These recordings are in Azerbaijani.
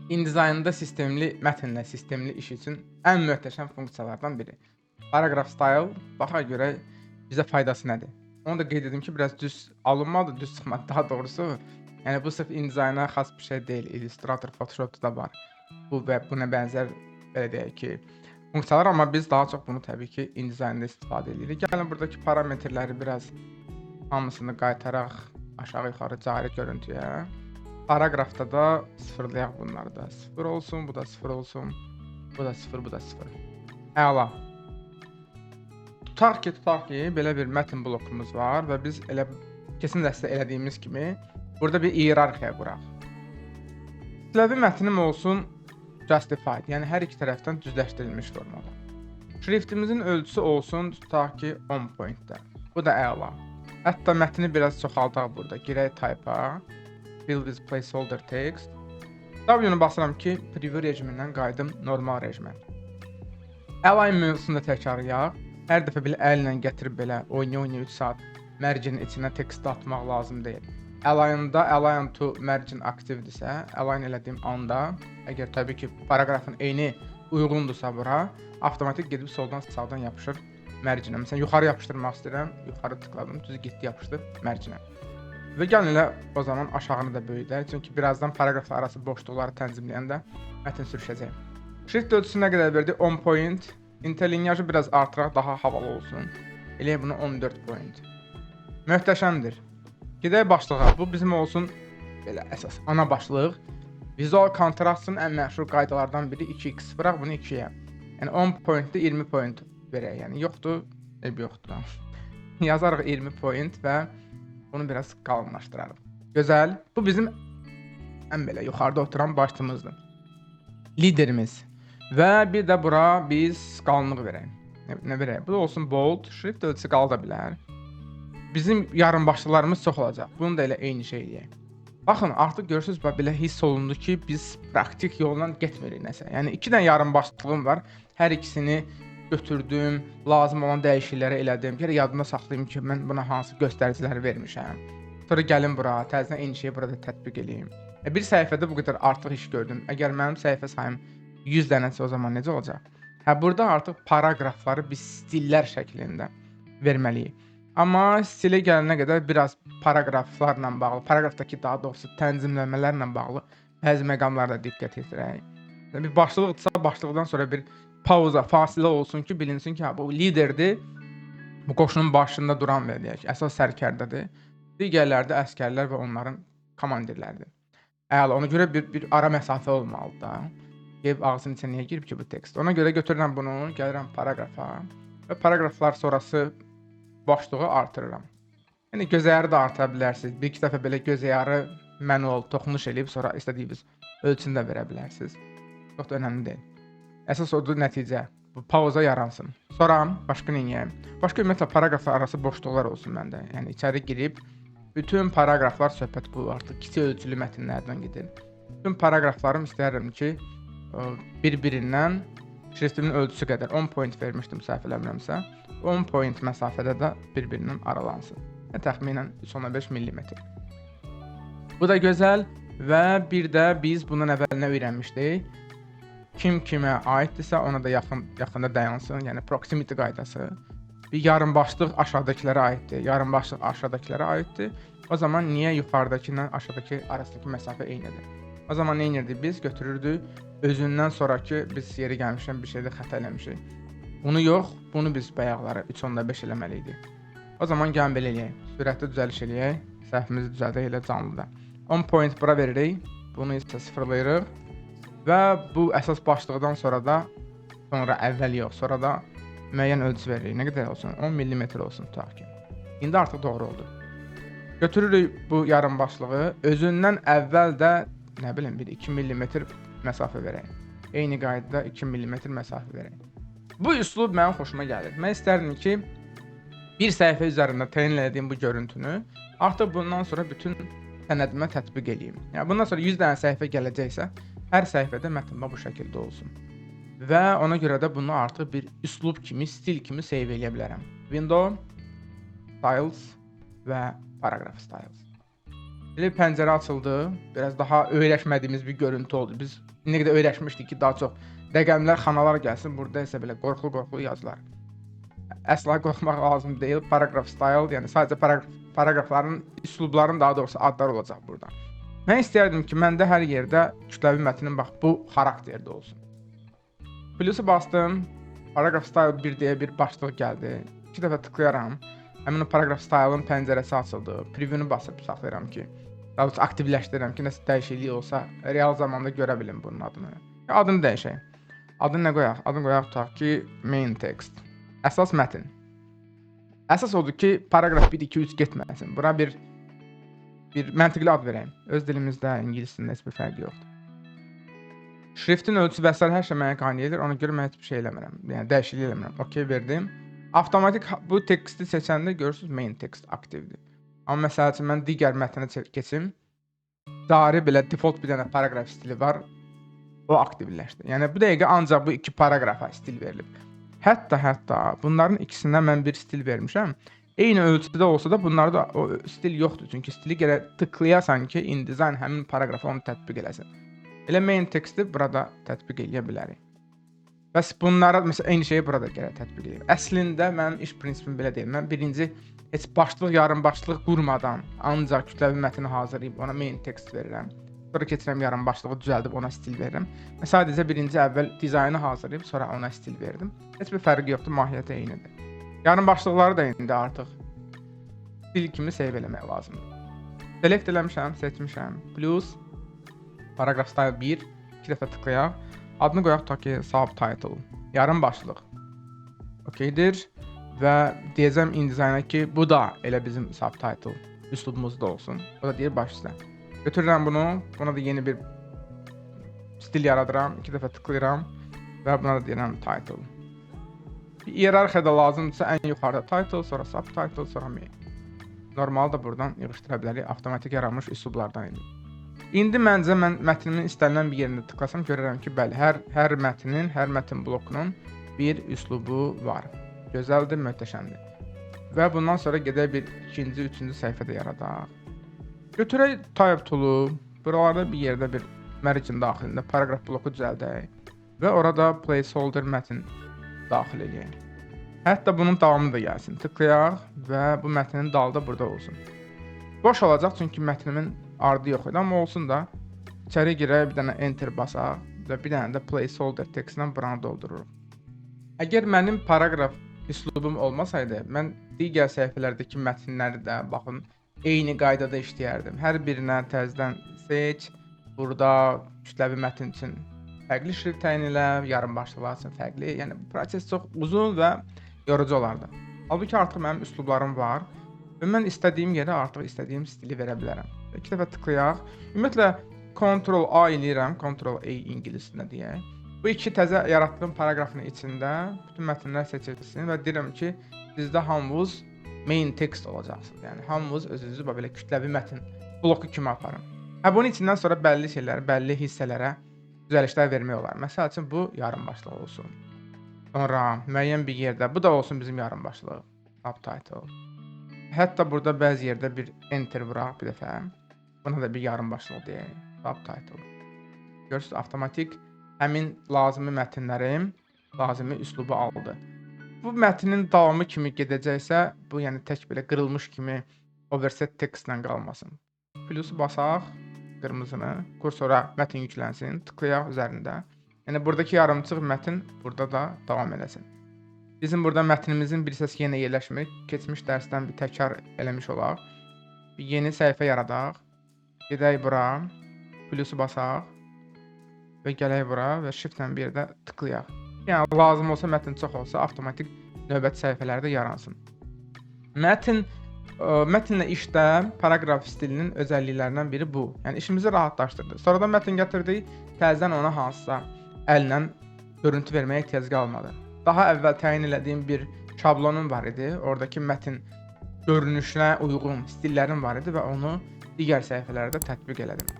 InDesign'da sistemli mətnlə sistemli iş üçün ən möhtəşəm funksiyalardan biri. Paragraph style baxa görək bizə faydası nədir? Onu da qeyd edim ki, biraz düz alınmadı, düz çıxmadı daha doğrusu. Yəni bu sırf InDesign'a xas bir şey deyil. Illustrator, Photoshop'da da var. Bu və buna bənzər belə deyək ki, funksiyalar, amma biz daha çox bunu təbii ki, InDesign'da istifadə edirik. Gəlin buradakı parametrləri biraz hamısını qaytaraq aşağı-yuxarı cari görüntüyə. Paragrafda da sıfırlayaq bunları da. 0 olsun, bu da 0 olsun. Bu da 0, bu da 0. Əla. Tutaq ki, belə bir mətn blokumuz var və biz elə keçən dərsdə elədiyimiz kimi burada bir iyerarxiya quraq. Kütləvi mətnim olsun justified, yəni hər iki tərəfdən düzləşdirilmiş formada. Şriftimizin ölçüsü olsun, tutaq ki 10 pointdə. Bu da əla. Hətta mətni biraz çoxaldaq burada. Girək type-a. Fill with placeholder text. W-nu basıram ki, preview rejimindən qayıdım normal rejimə. Align mövzusunda təkrarlayaq. Hər dəfə belə əllə gətirib belə oynaya 3 saat mərcinin içinə tekst atmaq lazım deyil. Align-da align to margin aktivdirsə, align elədiyim anda, əgər təbii ki, paragrafın eyni uyğundursa bura, avtomatik gedib soldan sağdan yapışır mərcinə. Məsələn, yuxarı yapışdırmaq istəyirəm, yuxarı tıkladım, düz getdi yapışdı mərcinə. Və gəlin elə o zaman aşağını da böyüdək. Çünki birazdan paragraflar arası boşluqları tənzimləyəndə mətn sürüşəcək. Şrift ölçüsü nə qədər verdi? 10 point. İnterlinyajı biraz artıraq, daha havalı olsun. Eləyək bunu 14 point. Möhtəşəmdir. Gedək başlığa. Bu bizim olsun belə əsas ana başlıq. Vizual kontrastın ən məşhur qaydalardan biri 2x. Bıraq bunu 2-yə. Yəni 10 pointdə 20 point verək. Yəni yoxdur, yoxdur. Yazarıq 20 point və bunu biraz qalınlaşdırarıq. Gözəl. Bu bizim ən belə yuxarıda oturan başlığımızdır. Liderimiz. Və bir də bura biz qalınlıq verək. Nə verək? Bu da olsun bold. Şrift ölçüsü qalda bilər. Bizim yarım başlıqlarımız çox olacaq. Bunu da elə eyni şey eləyək. Baxın, artıq görürsünüz, belə hiss olundu ki, biz praktik yolla getmirik nəsə. Yəni 2 dənə yarım başlığım var. Hər ikisini götürdüm, lazım olan dəyişiklikləri elədim. Gələ yadımda saxlayım ki, mən buna hansı göstəriciləri vermişəm. Sonra gəlin bura, təzədən eyni şeyi burada tətbiq edeyim. Bir səhifədə bu qədər artıq iş gördüm. Əgər mənim səhifə sayım 100 dənəsə o zaman necə olacaq? Burada artıq paragrafları biz stillər şəklində verməliyik. Amma stilə gələnə qədər biraz paragraflarla bağlı, paragrafdakı daha doğrusu tənzimləmələrlə bağlı bəzi məqamlara da diqqət yetirək. Bir başlıqdırsa, başlıqdan sonra bir pauza, fasilə olsun ki, bilinsin ki, bu liderdir. Bu qoşunun başında duran belə deyək, əsas sərkərdədir. Digərləri də əsgərlər və onların komandirləridir. Əla, ona görə bir ara məsafə olmalıdır da. Gəlib ağzının içinə niyə girib ki bu tekst? Ona görə götürürəm bunu, gəlirəm paragrafa və paragraflar sonrası boşluğu artırıram. Yəni gözəyarı da artıra bilərsiniz. Bir-iki dəfə belə gözəyarı manual toxunuş edib sonra istədiyiniz ölçünü də verə bilərsiniz. Çox da önəmli deyil. Əsas odur nəticə. Bu pauza yaransın. Sonra başqa neyəyəm? Başqa ümumiyyətlə paragraflar arası boşluqlar olsun məndə. Yəni içəri girib bütün paragraflar söhbət bu artıq kiçik ölçülü mətnlərdən gedir. Bütün paragraflarım istəyirəm ki, bir-birindən şriftimin ölçüsü qədər 10 point vermişdim səhv eləmirəmsə, 10 point məsafədə də bir-birindən aralansın. Təxminən 3.5 mm. Bu da gözəl və bir də biz bundan əvvəl nə öyrənmişdik? Kim kimə aiddirsə ona da yaxında dayansın, yəni proximity qaydası. Bir yarım başlıq aşağıdakılara aiddir, yarım başlıq aşağıdakılara aiddir. O zaman niyə yuxarıdakı ilə aşağıdakı arasındakı məsafə eynidir? O zaman nə edirdik biz? Götürürdük, özündən sonraki biz yeri gəlmişdən bir şeydə xəta eləmişik. Bunu yox, bunu biz bayaqları 3.5 eləməliydik. O zaman gəlin belə eləyək, sürətli düzəliş eləyək, səhvimizi düzəldək elə canlıda. 10 point bura veririk, bunu isə sıfırlayırıq. Və bu əsas başlıqdan sonra da, əvvəl yox, sonra da müəyyən ölçü veririk. Nə qədər olsun? 10 mm olsun tutaq ki. İndi artıq doğru oldu. Götürürük bu yarım başlığı, özündən əvvəl də, nə bilim, bir 2 mm məsafə verək. Eyni qaydada 2 mm məsafə verək. Bu üslub mənim xoşuma gəlir. Mən istərdim ki, bir səhifə üzərində təyin edədiyim bu görüntünü artıq bundan sonra bütün sənədimə tətbiq edeyim. Yəni bundan sonra 100 dənə səhifə gələcəksə, hər səhifədə mətn bu şəkildə olsun. Və ona görə də bunu artıq bir üslub kimi, stil kimi save eləyə bilərəm. Window, Styles və Paragraph Styles. Belə bir pəncərə açıldı. Biraz daha öyrəşmədiyimiz bir görüntü oldu. Biz nə qədər öyrəşmişdik ki, daha çox rəqəmlər, xanalar gəlsin. Burada isə belə qorxulu-qorxulu yazılar. Əsla qorxmaq lazım deyil. Paragraph style, yəni sadəcə paraqrafların, üslubların daha doğrusu adlar olacaq burada. Mən istərdim ki, məndə hər yerdə kütləvi mətnin bax bu xarakterdə olsun. Plusu bastım. Paragraph style 1 deyə bir başlıq gəldi. 2 dəfə tıklayaram. Həmin o paragraph style'ın pəncərəsi açıldı. Preview'nu basıb saxlayıram ki, daha doğrusu aktivləşdirirəm ki, nəsə dəyişiklik olsa real zamanda görə bilim bunun adını. Adını dəyişək. Adını nə qoyaq? Adını qoyaq tutaq ki, main text. Əsas mətn. Əsas odur ki, paragraf 1, 2, 3 getməsin. Buna bir məntiqli ad verəyim. Öz dilimizdə, ingiliscəsində heç bir fərqi yoxdur. Şriftin ölçüsü və s. hər şey mənə qaynayır. Ona görə mən heç bir şey eləmirəm. Yəni dəyişiklik eləmirəm. OK verdim. Avtomatik bu teksti seçəndə görürsüz main text aktivdir. Amma məsəl üçün mən digər mətnə keçim. Cari belə default bir dənə paragraf stili var. O aktivləşdi. Yəni bu dəqiqə ancaq bu iki paragrafa stil verilib. Hətta bunların ikisindən mən bir stil vermişəm. Eyni ölçüdə olsa da bunlarda o stil yoxdur. Çünki stili gərək tıklayasan ki, InDesign həmin paragrafa onu tətbiq eləsin. Elə main texti burada tətbiq eləyə bilərik. Bəs bunlara məsələn eyni şeyi burada gərək tətbiq edeyim. Əslində mənim iş prinsipim belə deyil. Mən birinci heç başlıq, yarım başlıq qurmadan ancaq kütləvi mətni hazırlayıb ona main text verirəm. Sonra keçirəm yarım başlığı düzəldib ona stil verirəm. Və sadəcə birinci əvvəl dizaynı hazırlayıb sonra ona stil verdim. Heç bir fərqi yoxdur, mahiyyəti eynidir. Yarım başlıqları da indi artıq stil kimi save eləmək lazımdır. Select eləmişəm, seçmişəm. Plus paragraph style 1, 2 dəfə tıklayaq. Adını qoyaq tutaq ki, subtitle. Yarım başlıq. OK-dir. Və deyəcəm InDesign-a ki, bu da elə bizim subtitle üslubumuzda olsun. O da deyir baş üstə. Götürürəm bunu. Buna da yeni bir stil yaradıram. 2 dəfə tıklayıram və buna da deyirəm title. Bir iyerarxiyada lazımdırsa ən yuxarıda title, sonra subtitle, sonra main. Normal da buradan yığışdıra bilərik. Avtomatik yaranmış üslublardan idi. İndi məncə mən mətnimin istənilən bir yerində tıklasam görürəm ki, bəli, hər mətn blokunun bir üslubu var. Gözəldir, möhtəşəmdir. Və bundan sonra gedək bir ikinci, üçüncü səhifədə yaradaq. Götürək type tool'u, buralarda bir yerdə bir margin daxilində paragraf bloku düzəldək və orada placeholder mətn daxil edək. Hətta bunun davamı da gəlsin. Tıklayaq və bu mətnin dalı da burada olsun. Boş olacaq çünki mətnimin ardı yox idi, amma olsun da içəri girək, bir dənə enter basaq və bir dənə də placeholder textlə buranı doldururuq. Əgər mənim paragraf üslubum olmasaydı, mən digər səhifələrdəki mətnləri də baxın eyni qaydada işləyərdim. Hər birinə təzədən seç, burada kütləvi mətn üçün fərqli şrift təyin elə, yarım başlıqlar üçün fərqli. Yəni bu proses çox uzun və yorucu olardı. Halbuki artıq mənim üslublarım var və mən istədiyim yerə artıq istədiyim stili verə bilərəm. 2 dəfə tıklayaq. Ümumiyyətlə Ctrl-A eləyirəm, Ctrl-A ingiliscəsində deyək. Bu iki təzə yaratdığım paragrafın içində bütün mətnlər seçilsin və deyirəm ki, sizdə hamınız main text olacaqsınız. Yəni hamınız özünüzü belə kütləvi mətn bloku kimi aparın. Bunun içindən sonra bəlli şeylərə, bəlli hissələrə düzəlişlər vermək olar. Məsəl üçün bu yarım başlıq olsun. Sonra müəyyən bir yerdə bu da olsun bizim yarım başlıq. Subtitle. Hətta burada bəzi yerdə bir enter vuraq bir dəfə. Buna da bir yarım başlıq deyək. Subtitle. Görürsünüz, avtomatik həmin lazımi mətnlərim, lazımi üslubu aldı. Bu mətnin davamı kimi gedəcəksə, bu yəni tək belə qırılmış kimi overset textlə qalmasın. Plusu basaq, qırmızını, kursora mətn yüklənsin, tıklayaq üzərində. Yəni buradakı yarımçıq mətn burada da davam eləsin. Bizim burada mətnimizin bir hissəsi yenə yerləşmir. Keçmiş dərsdən bir təkrar eləmiş olaq. Bir yeni səhifə yaradaq. Gedək bura, plusu basaq və gələk bura və shiftlə bir də tıklayaq. Yəni lazım olsa mətn çox olsa avtomatik növbəti səhifələrdə yaransın. Mətnlə işdə paragraf stilinin özəlliklərindən biri bu. Yəni işimizi rahatlaşdırdı. Sonradan mətn gətirdik, təzədən ona hansısa əllə görüntü verməyə ehtiyac qalmadı. Daha əvvəl təyin elədiyim bir şablonum var idi. Oradakı mətn görünüşünə uyğun stillərim var idi və onu digər səhifələrdə tətbiq elədim.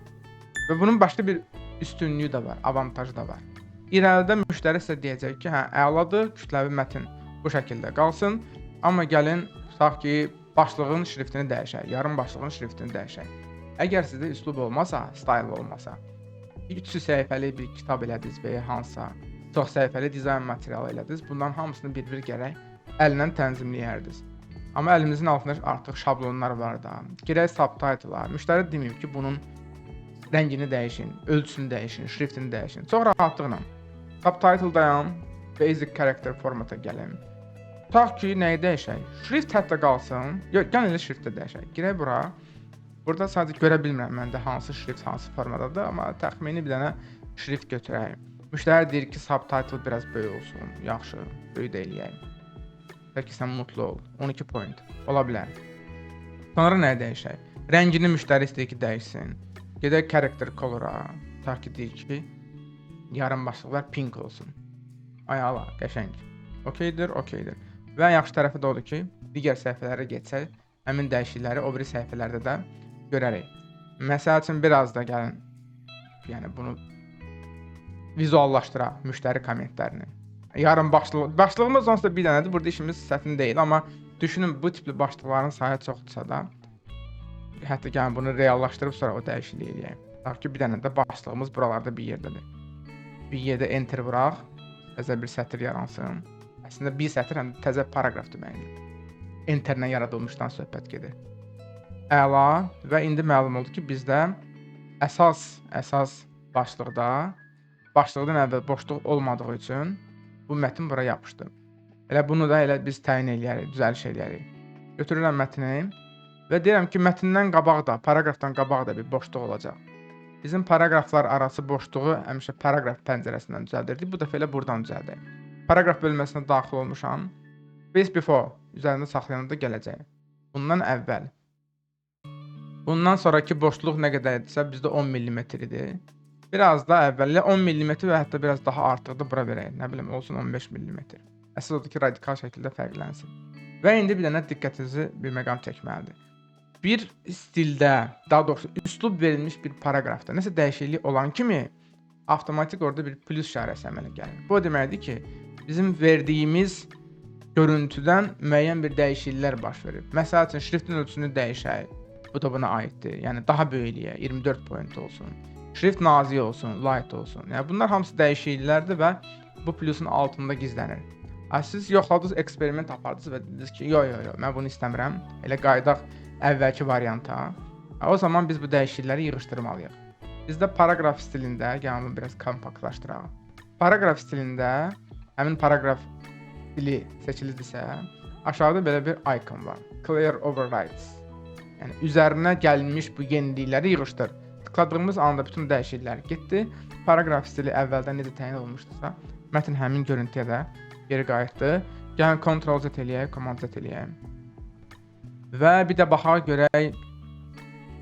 Və bunun başqa bir üstünlüyü də var, avantajı da var. İrəlidə müştəri sizə deyəcək ki, əladır, kütləvi mətn bu şəkildə qalsın, amma gəlin tutaq ki, başlığın şriftini dəyişək, yarım başlığın şriftini dəyişək. Əgər sizdə üslub olmasa, style olmasa, 300 səhifəlik bir kitab elədiniz və ya hansısa çox səhifəli dizayn materialı elədiniz, bunların hamısını bir-bir gərək əllə tənzimləyərdiniz. Amma əlimizin altında artıq şablonlar var da. Girək subtitle'a. Müştəri deməyib ki, bunun rəngini dəyişin, ölçüsünü dəyişin, şriftini dəyişin. Çox rahatlıqla subtitle'dayam, basic character formata gəlim. Tutaq ki, nəyi dəyişək? Şrift hətta qalsın. Yox, gəlin elə şriftdə dəyişək. Girək bura. Burada sadəcə görə bilmirəm məndə hansı şrift, hansı formadadır, amma təxmini bir dənə şrift götürək. Müştəri deyir ki, subtitle biraz böyük olsun. Yaxşı, böyük də eləyək. Bəlkə sən mutlu ol. 12 point. Ola bilər. Sonra nəyi dəyişək? Rəngini müştəri istəyir ki, dəyişsin. Gedək character color-a. Tutaq ki, deyir ki, yarım başlıqlar pink olsun. Ay ala, qəşəng. Okeydir, okeydir. Və yaxşı tərəfi də odur ki, digər səhifələrə getsək, həmin dəyişiklikləri o biri səhifələrdə də görərik. Məsəl üçün biraz da gəlin, yəni bunu vizuallaşdıraq müştəri kommentlərini. Yarım başlığımız onsuz da bir dənədir. Burada işimiz çətin deyil, amma düşünün bu tipli başlıqların sayı çoxdursa da, hətta gəlin bunu reallaşdırıb sonra o dəyişikliyi eləyək. Tutaq ki, bir dənə də başlığımız buralarda bir yerdədir. Bir yerdə enter vuraq, təzə bir sətr yaransın. Əslində bir sətr həm də təzə paraqraf deməkdir. Enterlə yaradılmışdan söhbət gedir. Əla və indi məlum oldu ki, bizdə əsas başlıqdan əvvəl boşluq olmadığı üçün bu mətn bura yapışdı. Elə bunu da elə biz təyin eləyərik, düzəliş eləyərik. Götürürəm mətni və deyirəm ki, mətndən qabaq da, paraqrafdan qabaq da bir boşluq olacaq. Bizim paraqraflar arası boşluğu həmişə paraqraf pəncərəsindən düzəldirdik. Bu dəfə elə buradan düzəldək. Paraqraf bölməsinə daxil olmuşam. Space before üzərində saxlayanında gələcək. Bundan əvvəl. Bundan sonraki boşluq nə qədər edirsə, bizdə 10 mm idi. Biraz da əvvələ 10 mm və hətta biraz daha artıq da bura verək. Nə bilim, olsun 15 mm. Əsas odur ki, radikal şəkildə fərqlənsin. Və indi bir dənə diqqətinizi bir məqam çəkməlidir. Bir stildə, daha doğrusu üslub verilmiş bir paraqrafda nəsə dəyişiklik olan kimi avtomatik orada bir plus işarəsi əmələ gəlir. Bu o deməkdir ki, bizim verdiyimiz görüntüdən müəyyən bir dəyişikliklər baş verir. Məsəl üçün şriftin ölçüsünü dəyişək. Bu da buna aiddir. Yəni daha böyük eləyək, 24 point olsun. Şrift nazik olsun, light olsun. Yəni bunlar hamısı dəyişikliklərdir və bu plusun altında gizlənir. Siz yoxladınız, eksperiment apardınız və dediniz ki, yox, mən bunu istəmirəm. Elə qayıdaq əvvəlki varianta. O zaman biz bu dəyişiklikləri yığışdırmalıyıq. Bizdə paraqraf stilində, yəni bunu biraz kompaktlaşdıraq. Paraqraf stilində həmin paraqraf stili seçilidirsə, aşağıda belə bir icon var. Clear overrides. Yəni üzərinə gəlinmiş bu yenilikləri yığışdır. Tıkladığımız anda bütün dəyişikliklər getdi. Paraqraf stili əvvəldən necə təyin olunmuşdursa, mətn həmin görüntüyə də geri qayıtdı. Gəlin Ctrl-Z eləyək, Command-Z eləyək. Və bir də baxaq görək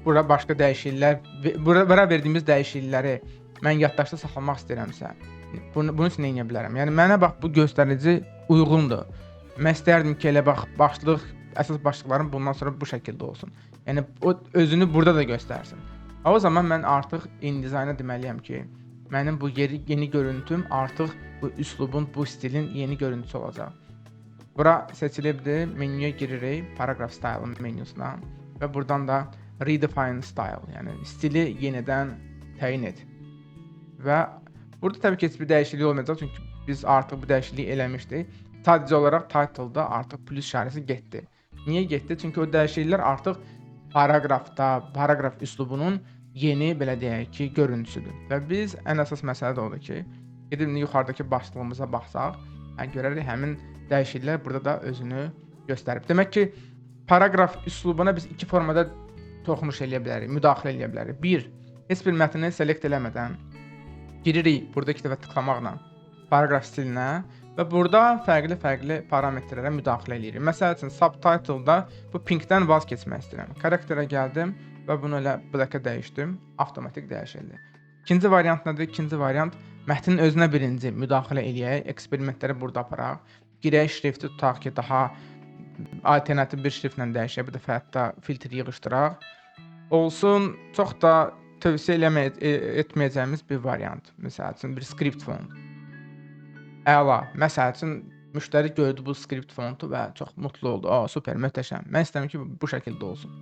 bura başqa dəyişikliklər, bura verdiyimiz dəyişiklikləri mən yaddaşda saxlamaq istəyirəmsə, bunun üçün nə edə bilərəm? Yəni mənə bax bu göstərici uyğundur. Mən istərdim ki, elə bax başlıq, əsas başlıqlarım bundan sonra bu şəkildə olsun. Yəni o özünü burada da göstərsin. O zaman mən artıq InDesign-a deməliyəm ki, mənim bu yeni görüntüm artıq bu üslubun, bu stilin yeni görüntüsü olacaq. Bura seçilibdir, menyuya giririk, paragraph style menyusuna və buradan da redefine style, yəni stili yenidən təyin et. Və burada təbii ki, heç bir dəyişiklik olmayacaq, çünki biz artıq bu dəyişikliyi eləmişdik. Sadəcə olaraq title-da artıq plus işarəsi getdi. Niyə getdi? Çünki o dəyişikliklər artıq paraqrafda, paraqraf üslubunun yeni, belə deyək ki, görüntüsüdür. Və biz ən əsas məsələ də odur ki, gedib yuxarıdakı başlığımıza baxsaq, görərik həmin dəyişikliklər burada da özünü göstərib. Demək ki, paraqraf üslubuna biz iki formada toxunuş eləyə bilərik, müdaxilə eləyə bilərik. Bir, heç bir mətni select eləmədən giririk burada iki dəfə tıklamaqla paraqraf stilinə və burada fərqli parametrlərə müdaxilə eləyirik. Məsəl üçün, subtitle-da bu pinkdən vaz keçmək istəyirəm. Karakterə gəldim və bunu elə black-ə dəyişdim, avtomatik dəyişildi. İkinci variant nədir? İkinci variant, mətnin özünə birinci müdaxilə eləyək, eksperimentləri burada aparaq. Girək şrifti tutaq ki, daha alternativ bir şriftlə dəyişək, bir dəfə hətta filtr yığışdıraq. Olsun, çox da tövsiyə etməyəcəyimiz bir variant. Məsəl üçün, bir script font. Əla. Məsəl üçün, müştəri gördü bu script fontu və çox mutlu oldu. Super, möhtəşəm. Mən istəyirəm ki, bu şəkildə olsun.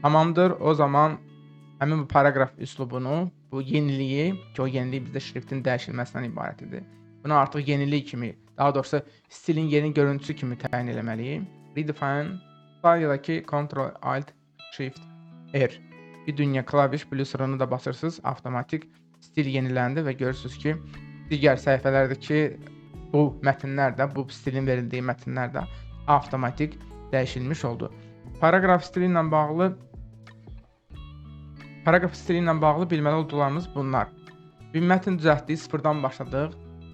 Tamamdır. O zaman həmin bu paragraf üslubunu, bu yeniliyi ki, o yenilik bizdə şriftin dəyişilməsindən ibarət idi. Bunu artıq yenilik kimi, daha doğrusu stilin yeni görüntüsü kimi təyin etməliyik. Redefine faydadakı Ctrl Alt Shift R. Bir dünya klaviş plusunu da basırsınız, avtomatik stil yeniləndi və görürsünüz ki, digər səhifələrdəki bu mətnlər də, bu stilin verildiyi mətnlər də avtomatik dəyişilmiş oldu. Paragraf stili ilə bağlı bilməli olduqlarımız bunlar. Bir mətn düzəltdik, sıfırdan başladıq.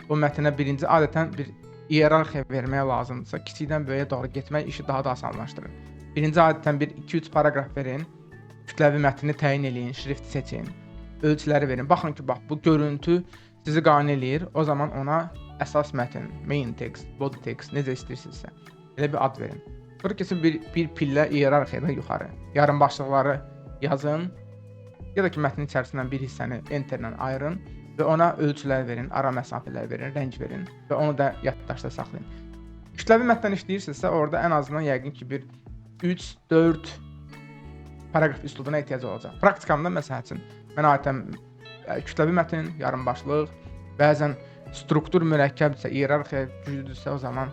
Bu mətnə birinci adətən bir iyerarxiya verməyə lazımdırsa, kiçikdən böyüyə doğru getmək işi daha da asanlaşdırır. Birinci adətən bir 2-3 paragraf verin, kütləvi mətni təyin eləyin, şrifti seçin, ölçüləri verin. Baxın ki, bax, bu görüntü sizi qane eləyir. O zaman ona əsas mətn, main text, body text, necə istəyirsinizsə, elə bir ad verin. Sonra kesin bir pillə iyerarxiyadan yuxarı. Yarım başlıqları yazın, ya da ki, mətnin içərisindən bir hissəni enterlə ayırın və ona ölçülər verin, ara məsafələr verin, rəng verin və onu da yaddaşda saxlayın. Kütləvi mətnən işləyirsinizsə, orada ən azından yəqin ki, bir 3-4 paragraf üslubuna ehtiyac olacaq. Praktikamda məsəl üçün, mən adətən kütləvi mətn, yarım başlıq, bəzən struktur mürəkkəbdirsə, iyerarxiya güclüdürsə, o zaman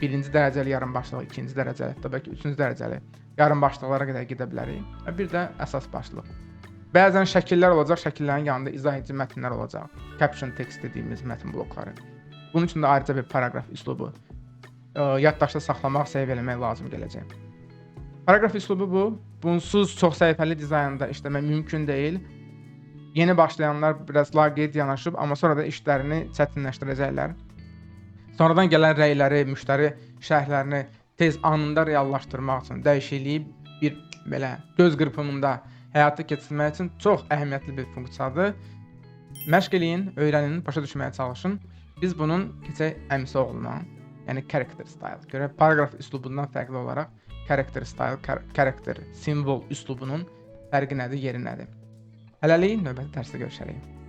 birinci dərəcəli yarım başlıq, ikinci dərəcəli, hətta bəlkə üçüncü dərəcəli yarım başlıqlara qədər gedə bilərik. Və bir də əsas başlıq. Bəzən şəkillər olacaq, şəkillərin yanında izah edici mətnlər olacaq. Caption text dediyimiz mətn blokları. Bunun üçün də ayrıca bir paragraf üslubu yaddaşda saxlamaq, save eləmək lazım gələcək. Paragraf üslubu bu. Bunsuz çox səhifəli dizaynda işləmək mümkün deyil. Yeni başlayanlar biraz laqeyd yanaşıb, amma sonra da işlərini çətinləşdirəcəklər. Sonradan gələn rəyləri, müştəri şərhlərini tez anında reallaşdırmaq üçün dəyişikliyi bir belə göz qırpımında həyata keçirmək üçün çox əhəmiyyətli bir funksiyadır. Məşq eləyin, öyrənin, başa düşməyə çalışın. Biz bunun keçək əmsi oğluna, yəni character style. Görək, paragraf üslubundan fərqli olaraq character style, character, simvol üslubunun fərqi nədir, yeri nədir? Hələlik növbəti dərsdə görüşərik.